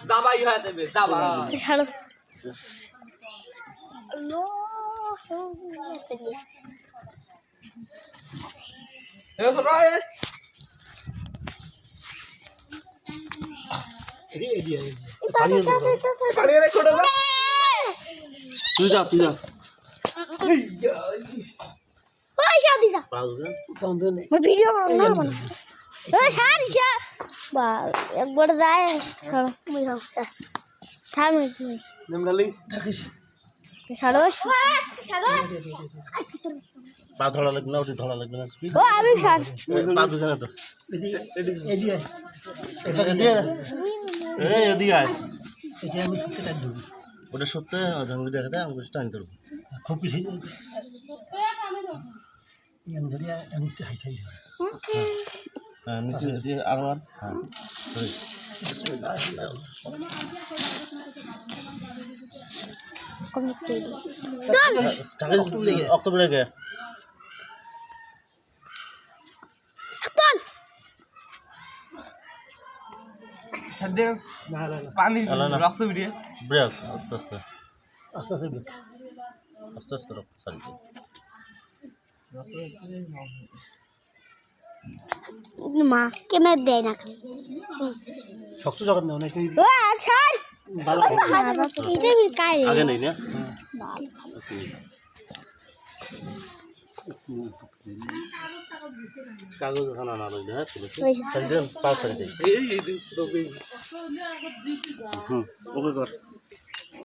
যাবাই হয়ে দেবে যাবা হ্যালো এ তোরা এ পানি রে কোড়া না তুই যা ওই শাদি যা मैं वीडियो बनाऊंगा बना ए शादी शा बा एक बार जाए चलो मैं जाऊंगा था मैं নেমরালি সারোশ পা ধরা লাগবে না ওটি ধরা লাগবে না স্পিড ও আমি সার পা দুজনে তো এদিকে আয় ওটা সত্যি জঙ্গলি দেখাতে আমি টাইম ধরবো খুব কিছু হ্যাঁ নিচে দিয়ে আরো আর হ্যাঁ অক্টোবর লেগে সদ্য পানি রক্ত বেরিয়ে ব্রেক আস্তে আস্তে আস্তে আস্তে আস্তে আস্তে রক্ত ছাড়িয়ে माँ के मैं देना শক্ত জগৎ নেই অনেকেই ओ अच्छा ভালো इधर भी काय है আগে নেই না কাগজ খানা না লাগবে হ্যাঁ তুলেছি সাইড পাঁচ সাইড এই ওকে কর